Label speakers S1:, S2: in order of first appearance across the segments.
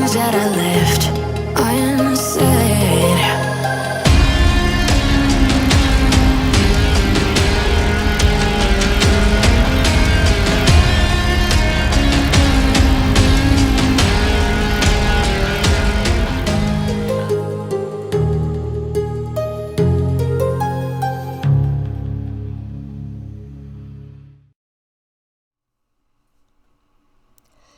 S1: things that I left unsaid.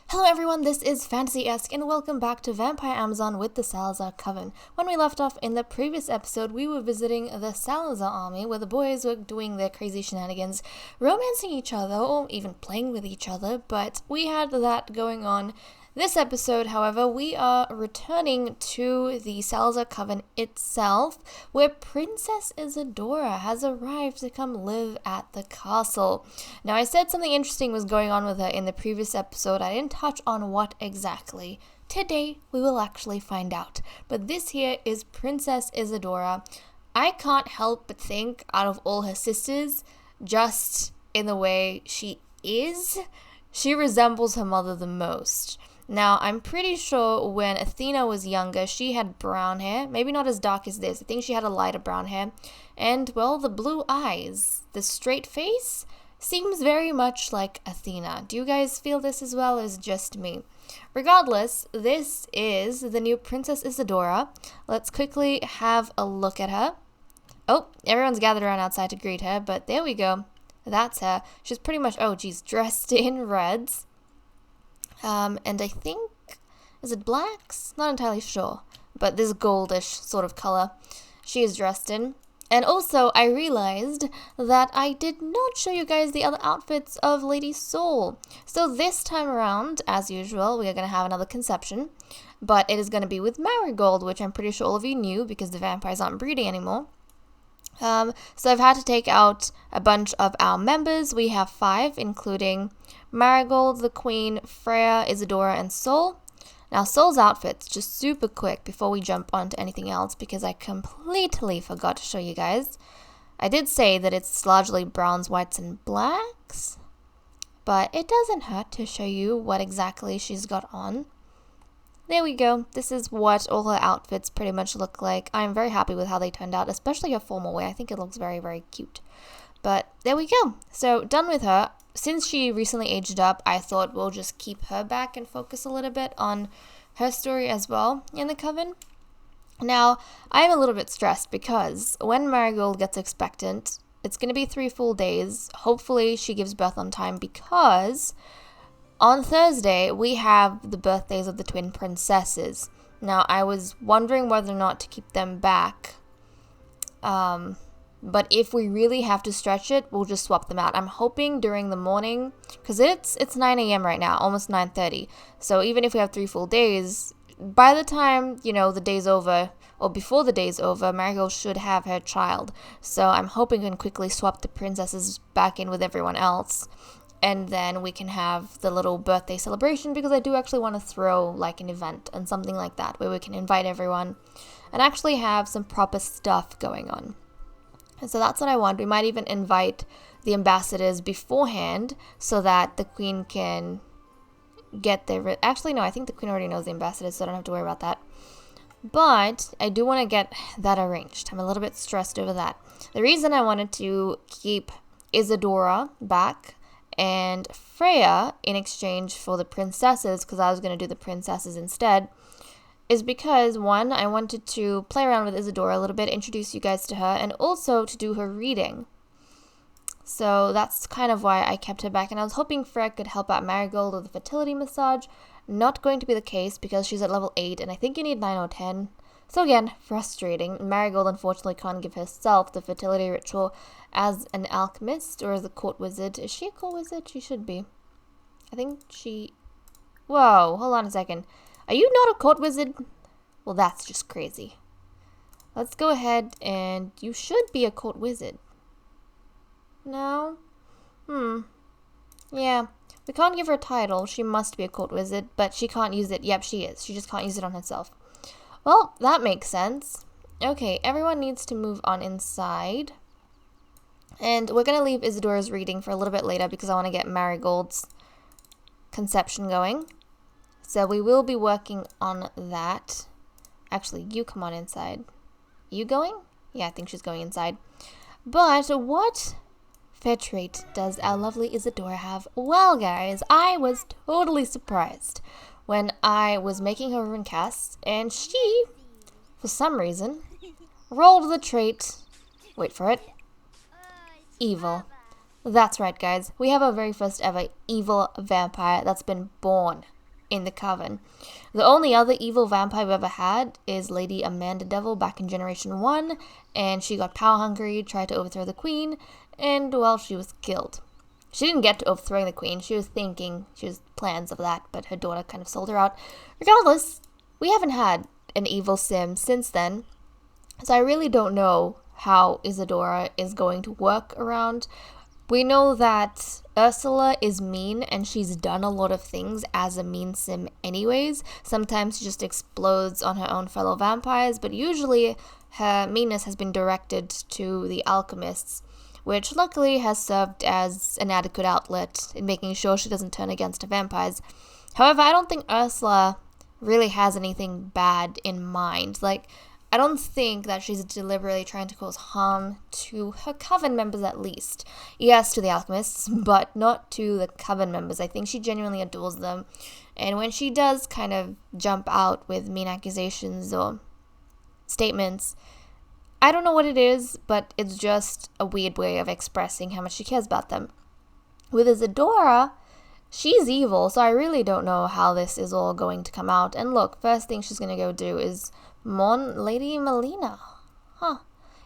S2: Hello everyone, this is FantasyEsque and welcome back to Vampire Amazon with the Salazar Coven. When we left off in the previous episode, we were visiting the Salazar army where the boys were doing their crazy shenanigans, romancing each other or even playing with each other, but we had that going on. This episode, however, we are returning to the Salazar Coven itself, where Princess Isadora has arrived to come live at the castle. Now, I said something interesting was going on with her in the previous episode. I didn't touch on what exactly. Today, we will actually find out. But this here is Princess Isadora. I can't help but think, out of all her sisters, just in the way she is, she resembles her mother the most. Now, I'm pretty sure when Athena was younger, she had brown hair. Maybe not as dark as this. I think she had a lighter brown hair. And, well, the blue eyes, the straight face, seems very much like Athena. Do you guys feel this as well as just me? Regardless, this is the new Princess Isadora. Let's quickly have a look at her. Oh, everyone's gathered around outside to greet her, but there we go. That's her. She's pretty much, dressed in reds. And I think, is it blacks? Not entirely sure, but this goldish sort of color she is dressed in. And also, I realized that I did not show you guys the other outfits of Lady Soul. So this time around, as usual, we are going to have another conception, but it is going to be with Marigold, which I'm pretty sure all of you knew because the vampires aren't breeding anymore. So I've had to take out a bunch of our members. We have 5, including Marigold, the Queen, Freya, Isadora, and Soul. Now, Soul's outfit's just super quick before we jump onto anything else because I completely forgot to show you guys. I did say that it's largely browns, whites, and blacks, but it doesn't hurt to show you what exactly she's got on. There we go. This is what all her outfits pretty much look like. I'm very happy with how they turned out, especially her formal wear. I think it looks very, very cute. But there we go. So done with her. Since she recently aged up, I thought we'll just keep her back and focus a little bit on her story as well in the Coven. Now, I'm a little bit stressed because when Marigold gets expectant, it's going to be 3 full days. Hopefully she gives birth on time because on Thursday, we have the birthdays of the twin princesses. Now, I was wondering whether or not to keep them back. But if we really have to stretch it, we'll just swap them out. I'm hoping during the morning, because it's 9 a.m. right now, almost 9:30. So even if we have 3 full days, by the time, the day's over, or before the day's over, Marigold should have her child. So I'm hoping we can quickly swap the princesses back in with everyone else. And then we can have the little birthday celebration because I do actually want to throw like an event and something like that where we can invite everyone and actually have some proper stuff going on. And so that's what I want. We might even invite the ambassadors beforehand so that the queen can get their... Actually, no, I think the queen already knows the ambassadors, so I don't have to worry about that. But I do want to get that arranged. I'm a little bit stressed over that. The reason I wanted to keep Isadora back and Freya in exchange for the princesses, because I was going to do the princesses instead, is because, one, I wanted to play around with Isadora a little bit, introduce you guys to her, and also to do her reading. So that's kind of why I kept her back, and I was hoping Freya could help out Marigold with the fertility massage. Not going to be the case because she's at level 8, and I think you need 9 or 10. So again, frustrating. Marigold unfortunately can't give herself the fertility ritual as an alchemist or as a court wizard. Is she a court wizard? She should be. I think she... Whoa, hold on a second. Are you not a court wizard? Well, that's just crazy. Let's go ahead and... You should be a court wizard. No? Yeah. We can't give her a title. She must be a court wizard, but she can't use it. Yep, she is. She just can't use it on herself. Well, that makes sense. Okay, everyone needs to move on inside. And we're going to leave Isadora's reading for a little bit later because I want to get Marigold's conception going. So we will be working on that. Actually, you come on inside. You going? Yeah, I think she's going inside. But what fetch rate does our lovely Isadora have? Well, guys, I was totally surprised when I was making her rune cast, and she, for some reason, rolled the trait, wait for it, evil. That's right, guys. We have our very first ever evil vampire that's been born in the Coven. The only other evil vampire we've ever had is Lady Amanda Devil back in Generation 1, and she got power hungry, tried to overthrow the queen, and, well, she was killed. She didn't get to overthrowing the queen. She was plans of that, but her daughter kind of sold her out. Regardless, we haven't had an evil sim since then, so I really don't know how Isadora is going to work around. We know that Ursula is mean, and she's done a lot of things as a mean sim anyways. Sometimes she just explodes on her own fellow vampires, but usually her meanness has been directed to the alchemists, which luckily has served as an adequate outlet in making sure she doesn't turn against the vampires. However, I don't think Ursula really has anything bad in mind. Like, I don't think that she's deliberately trying to cause harm to her Coven members, at least. Yes, to the alchemists, but not to the Coven members. I think she genuinely adores them. And when she does kind of jump out with mean accusations or statements, I don't know what it is, but it's just a weird way of expressing how much she cares about them. With Isadora, she's evil, so I really don't know how this is all going to come out. And look, first thing she's going to go do is mourn Lady Melina. Huh.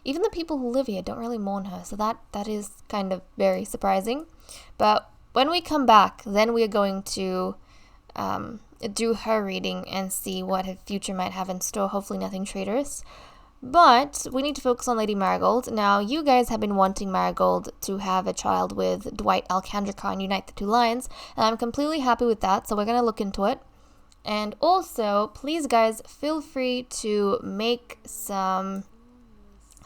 S2: Even the people who live here don't really mourn her, so that is kind of very surprising. But when we come back, then we are going to do her reading and see what her future might have in store. Hopefully nothing traitorous. But we need to focus on Lady Marigold. Now, you guys have been wanting Marigold to have a child with Dwight Alcandrica and unite the two lions, and I'm completely happy with that, so we're going to look into it. And also, please guys, feel free to make some,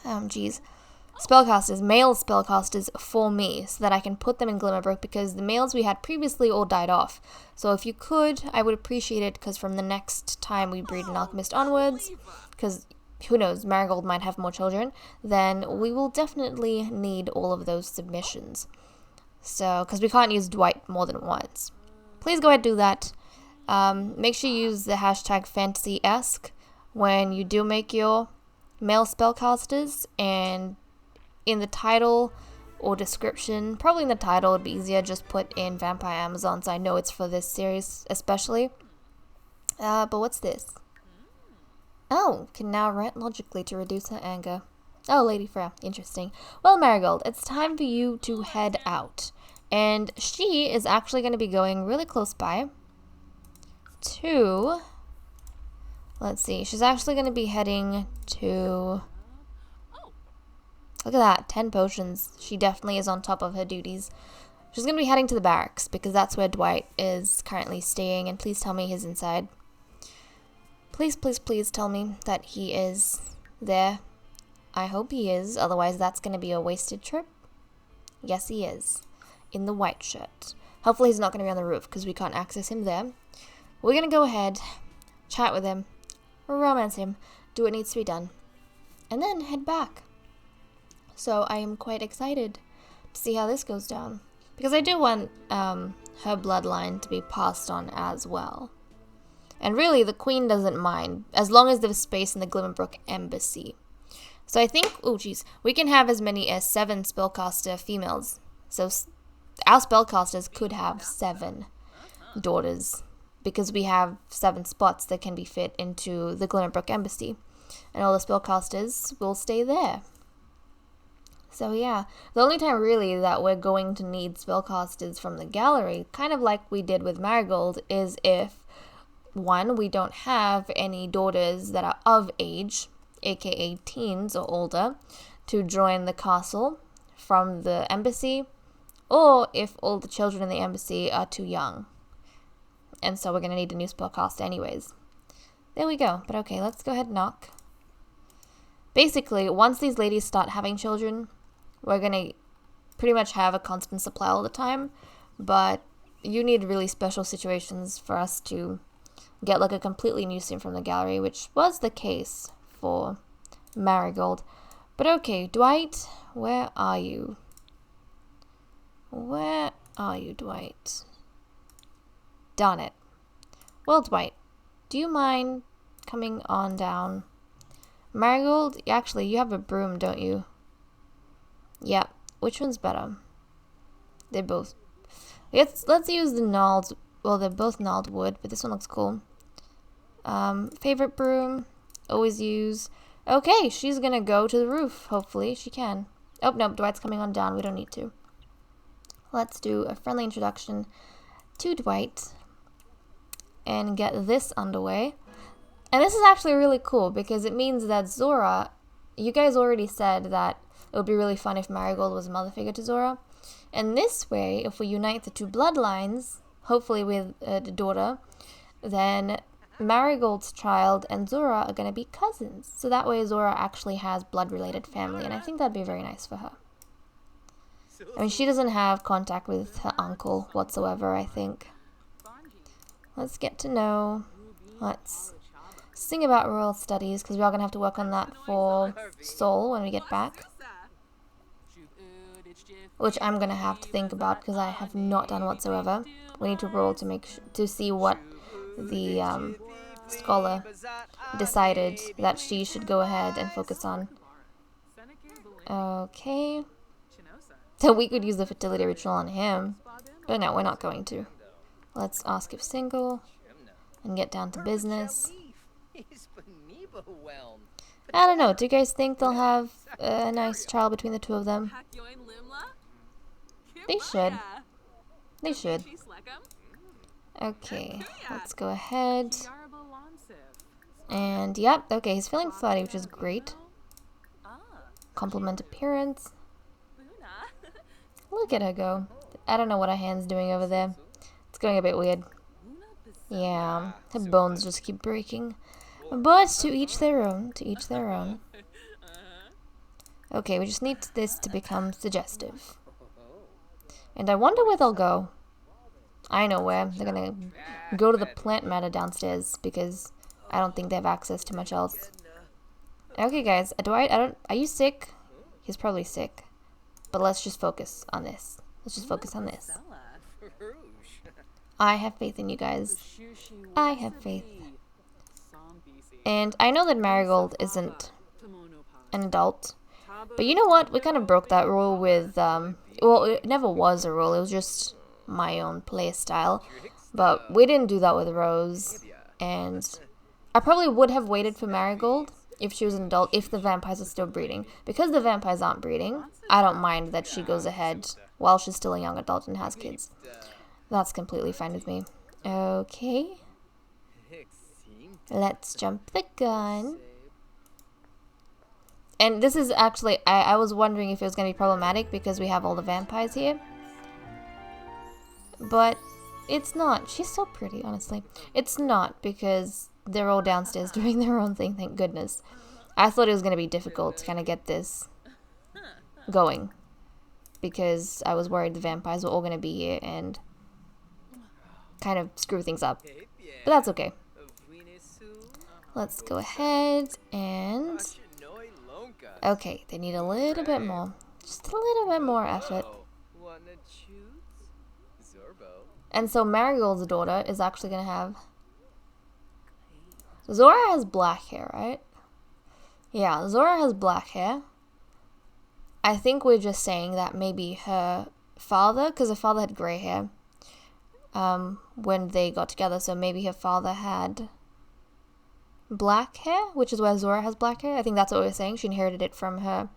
S2: spellcasters, male spellcasters for me, so that I can put them in Glimmerbrook, because the males we had previously all died off. So if you could, I would appreciate it, because from the next time we breed an alchemist onwards, because who knows, Marigold might have more children, then we will definitely need all of those submissions. So, because we can't use Dwight more than once. Please go ahead and do that. Make sure you use the hashtag FantasyEsque when you do make your male spellcasters, and in the title or description, probably in the title, it'd be easier, just put in Vampire Amazon, so I know it's for this series especially. But what's this? Oh, can now rant logically to reduce her anger. Oh, Lady Freya, interesting. Well, Marigold, it's time for you to head out. And she is actually going to be going really close by to, let's see, she's actually going to be heading to, look at that, 10 potions. She definitely is on top of her duties. She's going to be heading to the barracks, because that's where Dwight is currently staying, and please tell me he's inside. Please, please, please tell me that he is there. I hope he is, otherwise that's going to be a wasted trip. Yes, he is. In the white shirt. Hopefully he's not going to be on the roof, because we can't access him there. We're going to go ahead, chat with him, romance him, do what needs to be done, and then head back. So I am quite excited to see how this goes down, because I do want her bloodline to be passed on as well. And really, the queen doesn't mind, as long as there's space in the Glimmerbrook embassy. So I think, we can have as many as 7 spellcaster females. So our spellcasters could have 7 daughters, because we have 7 spots that can be fit into the Glimmerbrook embassy. And all the spellcasters will stay there. So yeah, the only time really that we're going to need spellcasters from the gallery, kind of like we did with Marigold, is if, 1, we don't have any daughters that are of age, aka teens or older, to join the castle from the embassy, or if all the children in the embassy are too young. And so we're going to need a new spellcaster anyways. There we go. But okay, let's go ahead and knock. Basically, once these ladies start having children, we're going to pretty much have a constant supply all the time, but you need really special situations for us to get like a completely new sim from the gallery, which was the case for Marigold. But okay, Dwight, where are you? Where are you, Dwight? Darn it. Well, Dwight, do you mind coming on down? Marigold, actually, you have a broom, don't you? Yeah. Which one's better? They're both. Let's use the gnarled. Well, they're both gnarled wood, but this one looks cool. Favorite broom. Always use. Okay, she's gonna go to the roof. Hopefully, she can. Oh, no, Dwight's coming on down. We don't need to. Let's do a friendly introduction to Dwight and get this underway. And this is actually really cool because it means that Zora, you guys already said that it would be really fun if Marigold was a mother figure to Zora. And this way, if we unite the two bloodlines, hopefully with the daughter, then Marigold's child and Zora are going to be cousins. So that way Zora actually has blood-related family, and I think that'd be very nice for her. I mean, she doesn't have contact with her uncle whatsoever, I think. Let's get to know. Let's sing about royal studies, because we are going to have to work on that for Seoul when we get back. Which I'm going to have to think about, because I have not done whatsoever. We need to roll to see what the scholar decided that she should go ahead and focus on. Okay. So we could use the fertility ritual on him. But no, we're not going to. Let's ask if single and get down to business. I don't know. Do you guys think they'll have a nice child between the two of them? They should. They should. Okay, let's go ahead. And yep, okay, he's feeling flirty, which is great. Compliment appearance. Look at her go. I don't know what her hand's doing over there. It's going a bit weird. Yeah, her bones just keep breaking. But to each their own, to each their own. Okay, we just need this to become suggestive. And I wonder where they'll go. I know where. They're gonna go to the plant matter downstairs because I don't think they have access to much else. Okay, guys. Are you sick? He's probably sick. But let's just focus on this. Let's just focus on this. I have faith in you guys. I have faith. And I know that Marigold isn't an adult. But you know what? We kind of broke that rule with, well, it never was a rule. It was just my own play style. But we didn't do that with Rose. And I probably would have waited for Marigold if she was an adult, if the vampires are still breeding. Because the vampires aren't breeding, I don't mind that she goes ahead while she's still a young adult and has kids. That's completely fine with me. Okay. Let's jump the gun. And this is actually, I was wondering if it was going to be problematic because we have all the vampires here. But it's not. She's so pretty, honestly. It's not because they're all downstairs doing their own thing, thank goodness. I thought it was going to be difficult to kind of get this going. Because I was worried the vampires were all going to be here and kind of screw things up. But that's okay. Let's go ahead and... Okay, they need a little bit more. Just a little bit more effort. And so Marigold's daughter is actually going to have... Zora has black hair, right? Yeah, Zora has black hair. I think we're just saying that maybe her father, because her father had grey hair when they got together, so maybe her father had black hair, which is why Zora has black hair. I think that's what we're saying. She inherited it from her,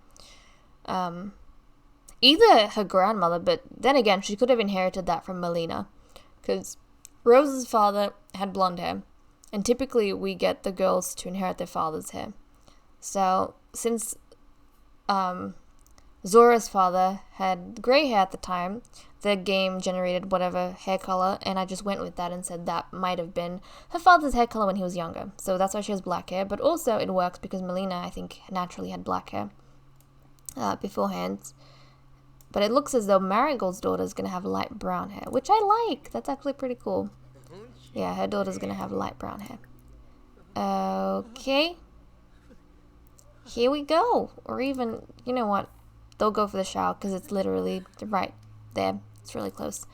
S2: either her grandmother, but then again, she could have inherited that from Melina, because Rose's father had blonde hair, and typically we get the girls to inherit their father's hair. So, since Zora's father had grey hair at the time, the game generated whatever hair color, and I just went with that and said that might have been her father's hair color when he was younger. So that's why she has black hair, but also it works because Melina, I think, naturally had black hair beforehand. But it looks as though Marigold's daughter is going to have light brown hair, which I like. That's actually pretty cool. Yeah, her daughter's gonna have light brown hair. Okay. Here we go. Or even, you know what? They'll go for the shower because it's literally right there. It's really close.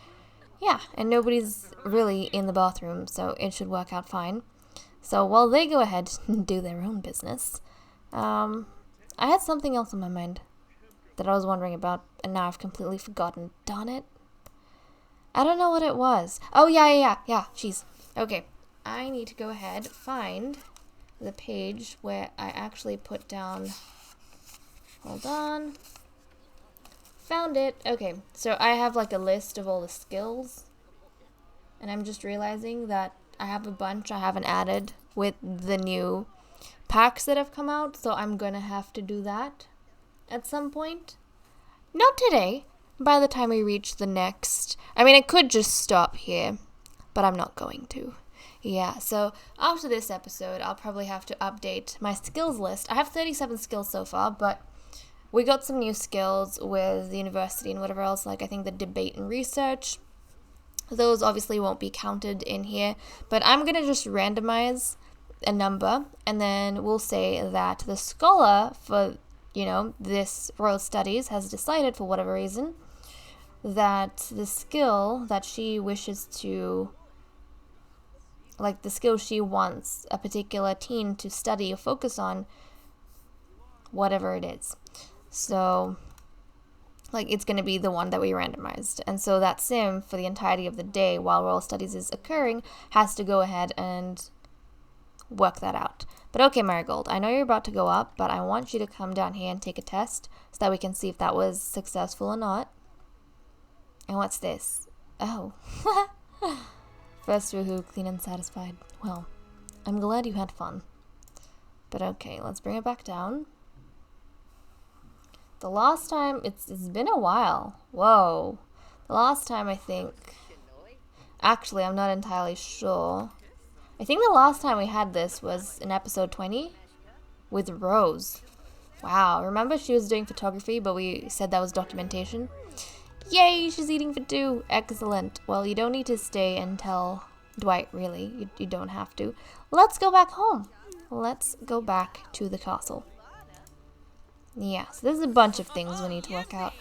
S2: Yeah, and nobody's really in the bathroom, so it should work out fine. So while they go ahead and do their own business, I had something else on my mind that I was wondering about, and now I've completely forgotten. Darn it. I don't know what it was. Oh, yeah, jeez. Okay, I need to go ahead, find the page where I actually put down... Hold on. Found it. Okay, so I have like a list of all the skills, and I'm just realizing that I have a bunch I haven't added with the new packs that have come out, so I'm gonna have to do that at some point. Not today. By the time we reach the next... I mean, I could just stop here, but I'm not going to. Yeah, so after this episode, I'll probably have to update my skills list. I have 37 skills so far, but we got some new skills with the university and whatever else, like I think the debate and research. Those obviously won't be counted in here, but I'm going to just randomize a number, and then we'll say that the scholar for, you know, this Royal Studies has decided for whatever reason that the skill that she wishes to, like the skill she wants a particular teen to study or focus on, whatever it is. So, like, it's going to be the one that we randomized. And so that sim, for the entirety of the day while Royal Studies is occurring, has to go ahead and work that out. But okay, Marigold, I know you're about to go up, but I want you to come down here and take a test so that we can see if that was successful or not. And what's this? Oh. First woohoo, clean and satisfied. Well, I'm glad you had fun. But okay, let's bring it back down. The last time, it's been a while. Whoa. The last time I think... Actually, I'm not entirely sure. I think the last time we had this was in episode 20 with Rose. Wow, remember she was doing photography, but we said that was documentation? Yay, she's eating for two. Excellent. Well, you don't need to stay and tell Dwight, really. You don't have to. Let's go back home. Let's go back to the castle. Yeah, so there's a bunch of things we need to work out.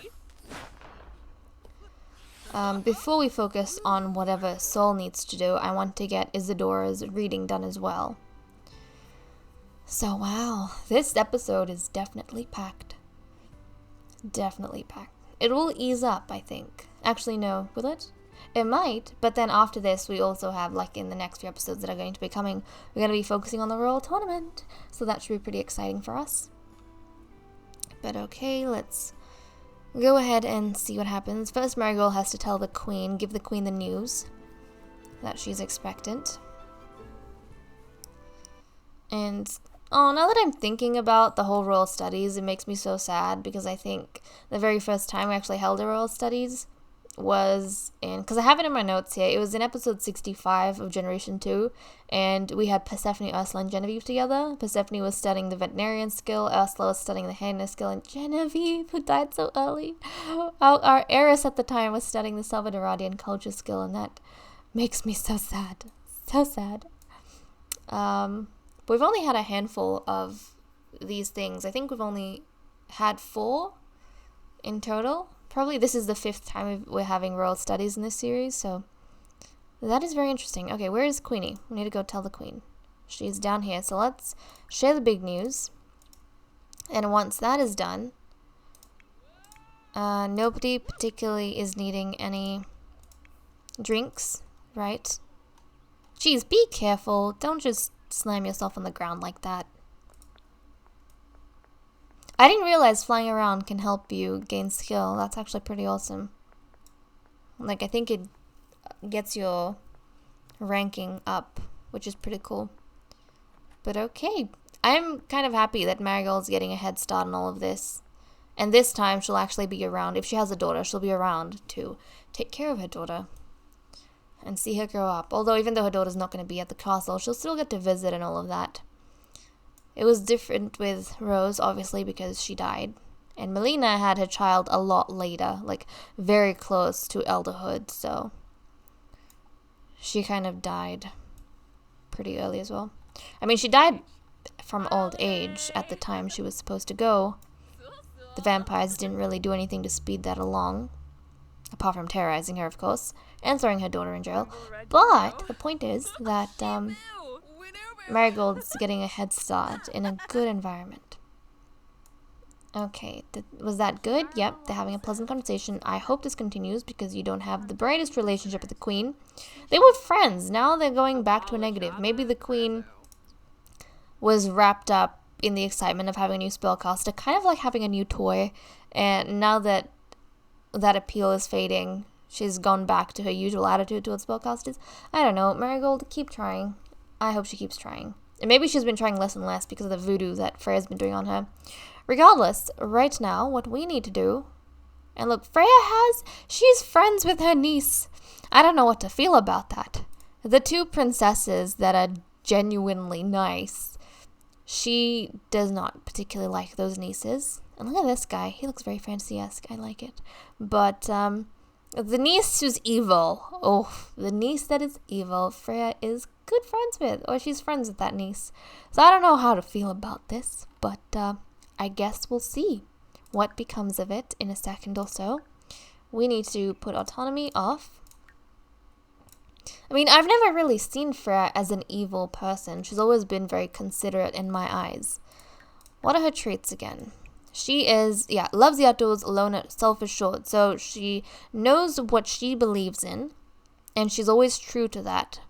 S2: Before we focus on whatever Sol needs to do, I want to get Isadora's reading done as well. So, wow, this episode is definitely packed. Definitely packed. It will ease up, I think. Actually, no, will it? It might, but then after this, we also have, like, in the next few episodes that are going to be coming, we're going to be focusing on the Royal Tournament. So that should be pretty exciting for us. But okay, let's go ahead and see what happens. First, Marigold has to tell the Queen, give the Queen the news that she's expectant. And, oh, now that I'm thinking about the whole Royal Studies, it makes me so sad because I think the very first time we actually held a Royal Studies was in, because I have it in my notes here, it was in episode 65 of Generation 2, and we had Persephone, Ursula, and Genevieve together. Persephone was studying the veterinarian skill, Ursula was studying the handler skill, and Genevieve, who died so early, our heiress at the time, was studying the Salvadoradian culture skill, and that makes me so sad. So sad. But we've only had a handful of these things. I think we've only had 4 in total. Probably this is the 5th time we're having Royal Studies in this series, so that is very interesting. Okay, where is Queenie? We need to go tell the Queen. She's down here, so let's share the big news. And once that is done, nobody particularly is needing any drinks, right? Jeez, be careful. Don't just slam yourself on the ground like that. I didn't realize flying around can help you gain skill. That's actually pretty awesome. Like, I think it gets your ranking up, which is pretty cool. But okay. I'm kind of happy that Marigold's getting a head start on all of this. And this time she'll actually be around. If she has a daughter, she'll be around to take care of her daughter and see her grow up. Although even though her daughter's not going to be at the castle, she'll still get to visit and all of that. It was different with Rose, obviously, because she died. And Melina had her child a lot later, like very close to elderhood, so she kind of died pretty early as well. I mean, she died from old age at the time she was supposed to go. The vampires didn't really do anything to speed that along, apart from terrorizing her, of course, and throwing her daughter in jail. But the point is that Marigold's getting a head start in a good environment. Okay, was that good? Yep, they're having a pleasant conversation. I hope this continues because you don't have the brightest relationship with the queen. They were friends. Now they're going back to a negative. Maybe the queen was wrapped up in the excitement of having a new spellcaster, kind of like having a new toy. And now that that appeal is fading, she's gone back to her usual attitude towards spellcasters. I don't know. Marigold, keep trying. I hope she keeps trying. And maybe she's been trying less and less because of the voodoo that Freya's been doing on her. Regardless, right now, what we need to do... And look, she's friends with her niece. I don't know what to feel about that. The two princesses that are genuinely nice, she does not particularly like those nieces. And look at this guy. He looks very FantasyEsque. I like it. But, the niece who's evil. Oh, the niece that is evil, Freya is good friends with. Or she's friends with that niece. So I don't know how to feel about this. But, I guess we'll see what becomes of it in a second or so. We need to put autonomy off. I mean, I've never really seen Freya as an evil person. She's always been very considerate in my eyes. What are her traits again? She is, loves the outdoors, alone, self-assured. So she knows what she believes in, and she's always true to that.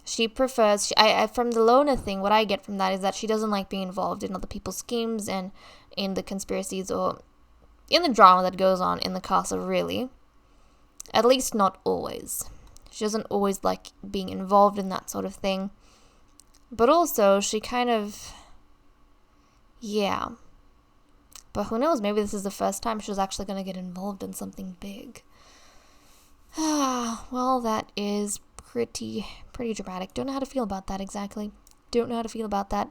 S2: She prefers, from the loner thing, what I get from that is that she doesn't like being involved in other people's schemes and in the conspiracies or in the drama that goes on in the castle, really. At least not always. She doesn't always like being involved in that sort of thing. But also, she kind of, But who knows, maybe this is the first time she was actually going to get involved in something big. Well, that is pretty dramatic. Don't know how to feel about that exactly. Don't know how to feel about that.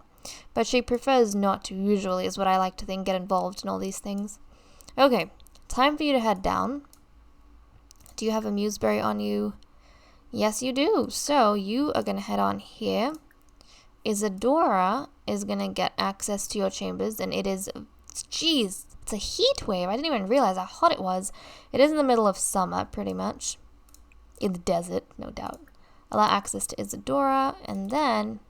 S2: But she prefers not to, usually, is what I like to think, get involved in all these things. Okay, time for you to head down. Do you have a Museberry on you? Yes, you do. So, you are going to head on here. Isadora is going to get access to your chambers, and it is... Jeez, it's a heat wave. I didn't even realize how hot it was. It is in the middle of summer, pretty much. In the desert, no doubt. Allow access to Isadora, and then...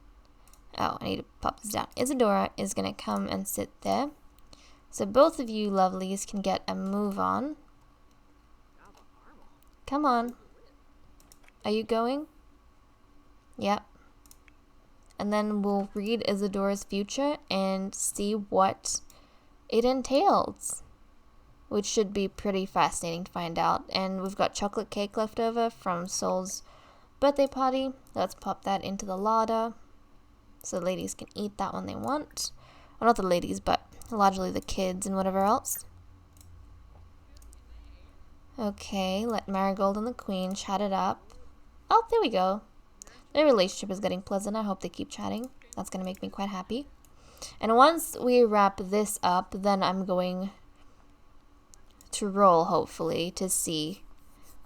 S2: Oh, I need to pop this down. Isadora is going to come and sit there. So both of you lovelies can get a move on. Come on. Are you going? Yep. And then we'll read Isadora's future and see what it entails, which should be pretty fascinating to find out. And we've got chocolate cake left over from Sol's birthday party. Let's pop that into the larder so the ladies can eat that when they want. Well, not the ladies, but largely the kids and whatever else. Okay, let Marigold and the Queen chat it up. Oh, there we go. Their relationship is getting pleasant. I hope they keep chatting. That's going to make me quite happy. And once we wrap this up, then I'm going to roll, hopefully, to see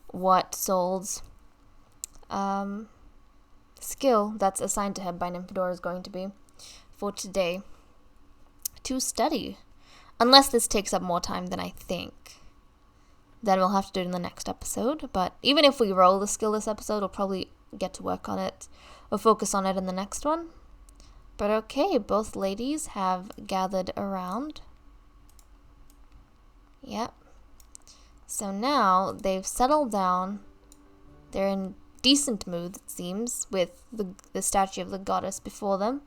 S2: what Sol's skill that's assigned to him by Nymphadora is going to be for today to study. Unless this takes up more time than I think. Then we'll have to do it in the next episode. But even if we roll the skill this episode, we'll probably get to work on it or focus on it in the next one. But okay, both ladies have gathered around. Yep. So now they've settled down. They're in decent mood, it seems, with the statue of the goddess before them.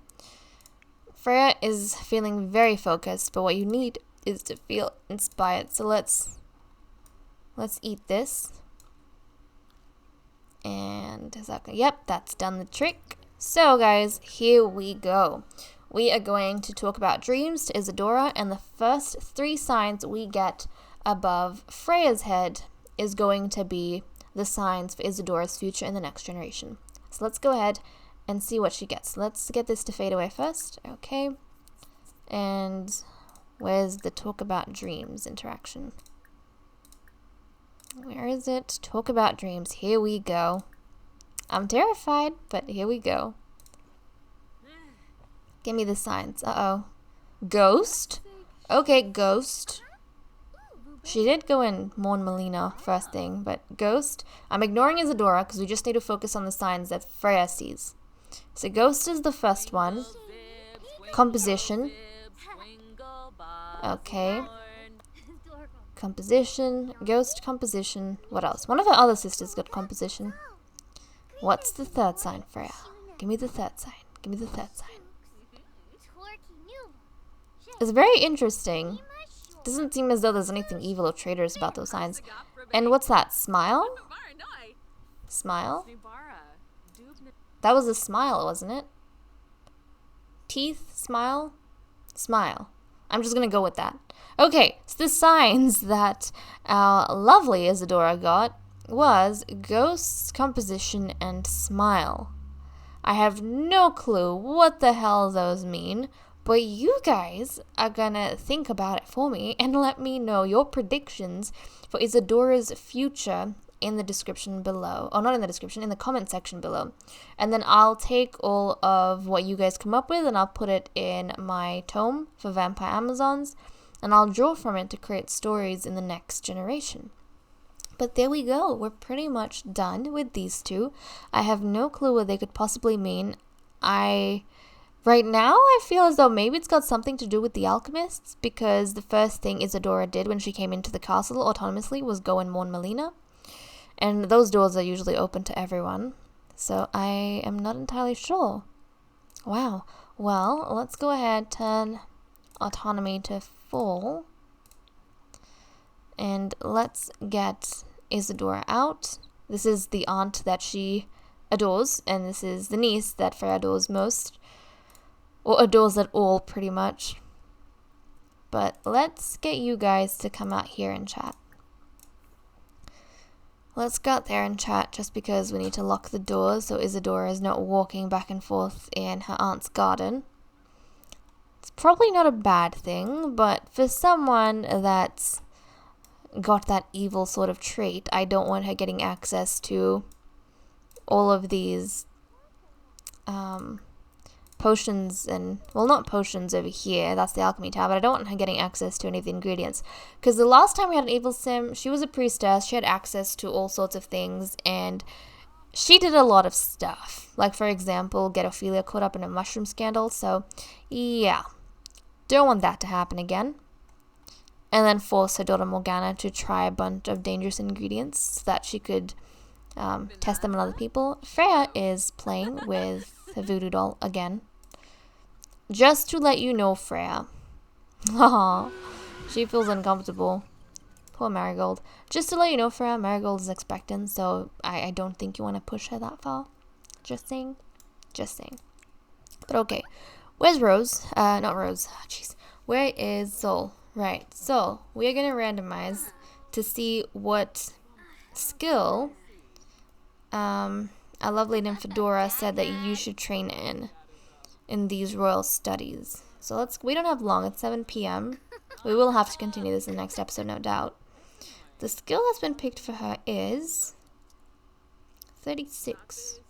S2: Freya is feeling very focused, but what you need is to feel inspired. So let's eat this. And is that yep, that's done the trick. So guys, here we go. We are going to talk about dreams to Isadora, and the first 3 signs we get above Freya's head is going to be the signs for Isadora's future in the next generation. So let's go ahead and see what she gets. Let's get this to fade away first. Okay. And where's the talk about dreams interaction? Where is it? Talk about dreams. Here we go. I'm terrified, but here we go. Give me the signs. Uh-oh. Ghost? Okay, ghost. She did go in Morn Melina first thing, but ghost. I'm ignoring Isadora because we just need to focus on the signs that Freya sees. So ghost is the first one. Composition. Okay. Composition. Ghost, composition. What else? One of her other sisters got composition. What's the third sign, Freya? Give me the third sign. Give me the third sign. It's very interesting. Doesn't seem as though there's anything evil or traitorous about those signs. And what's that? Smile? Smile? That was a smile, wasn't it? Teeth? Smile? Smile. I'm just gonna go with that. Okay, so the signs that our lovely Isadora got was ghosts, composition, and smile. I have no clue what the hell those mean, but you guys are gonna think about it for me and let me know your predictions for Isadora's future in the description below. Or not in the description, in the comment section below. And then I'll take all of what you guys come up with and I'll put it in my tome for Vampire Amazons. And I'll draw from it to create stories in the next generation. But there we go. We're pretty much done with these two. I have no clue what they could possibly mean. Right now, I feel as though maybe it's got something to do with the alchemists, because the first thing Isadora did when she came into the castle autonomously was go in Morn Melina. And those doors are usually open to everyone. So I am not entirely sure. Wow. Well, let's go ahead, turn autonomy to full. And let's get Isadora out. This is the aunt that she adores, and this is the niece that Freya adores most. Or adores at all, pretty much. But let's get you guys to come out here and chat. Let's go out there and chat just because we need to lock the doors so Isadora is not walking back and forth in her aunt's garden. It's probably not a bad thing, but for someone that's got that evil sort of trait, I don't want her getting access to all of these potions and, well, not potions over here, that's the alchemy tab, but I don't want her getting access to any of the ingredients, because the last time we had an evil sim, she was a priestess, she had access to all sorts of things, and she did a lot of stuff, like for example, get Ophelia caught up in a mushroom scandal, so yeah, don't want that to happen again. And then force her daughter Morgana to try a bunch of dangerous ingredients so that she could test them on other people. Freya is playing with her voodoo doll again. Just to let you know, Freya. Aww, she feels uncomfortable. Poor Marigold. Just to let you know, Freya, Marigold is expectant, so I don't think you want to push her that far. Just saying. Just saying. But okay. Where's Rose? Not Rose. Jeez. Where is Sol? Right. So, we are going to randomize to see what skill our lovely Nymphadora said that you should train in these royal studies. So we don't have long, it's 7 p.m. We will have to continue this in the next episode, no doubt. The skill that's been picked for her is 36.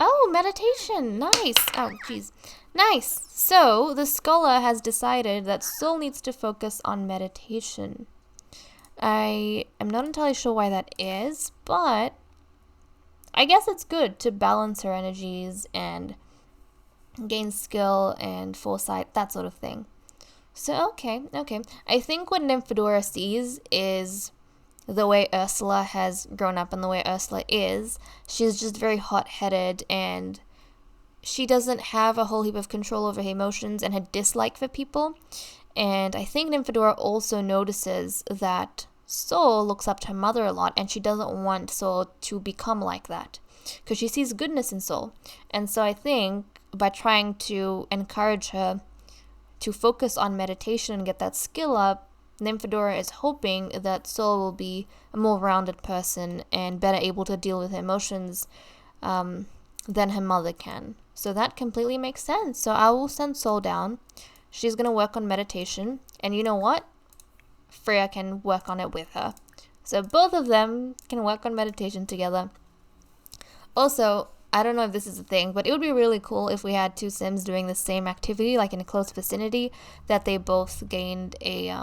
S2: Oh, meditation, nice. Oh, jeez, nice. So the scholar has decided that Sol needs to focus on meditation. I am not entirely sure why that is, but I guess it's good to balance her energies and gain skill and foresight, that sort of thing. So, okay. I think what Nymphadora sees is the way Ursula has grown up and the way Ursula is. She's just very hot-headed and she doesn't have a whole heap of control over her emotions and her dislike for people. And I think Nymphadora also notices that Sol looks up to her mother a lot and she doesn't want Sol to become like that because she sees goodness in Sol. And so I think by trying to encourage her to focus on meditation and get that skill up, Nymphadora is hoping that Sol will be a more rounded person and better able to deal with her emotions than her mother can. So that completely makes sense. So I will send Sol down. She's going to work on meditation. And you know what? Freya can work on it with her. So both of them can work on meditation together. Also, I don't know if this is a thing, but it would be really cool if we had two Sims doing the same activity, like in a close vicinity, that they both gained a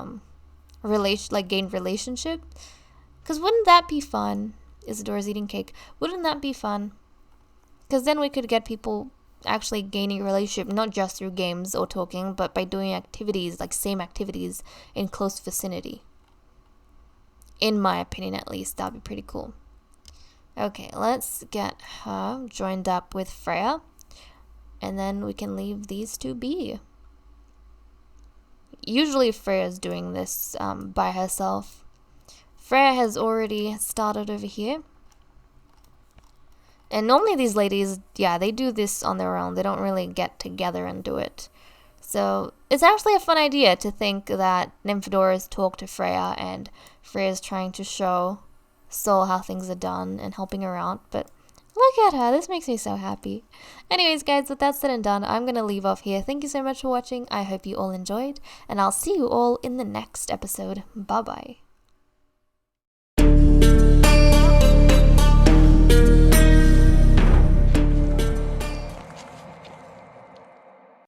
S2: relationship. Because wouldn't that be fun? Isidora's eating cake. Wouldn't that be fun? Because then we could get people actually gaining a relationship, not just through games or talking, but by doing activities, like same activities in close vicinity. In my opinion, at least, that'd be pretty cool. Okay, let's get her joined up with Freya, and then we can leave these two be. Usually Freya's doing this by herself. Freya has already started over here. And normally these ladies, yeah, they do this on their own. They don't really get together and do it. So it's actually a fun idea to think that Nymphadora's talked to Freya and Freya's trying to show Sol how things are done and helping her out. But look at her. This makes me so happy. Anyways, guys, with that said and done, I'm going to leave off here. Thank you so much for watching. I hope you all enjoyed. And I'll see you all in the next episode. Bye-bye.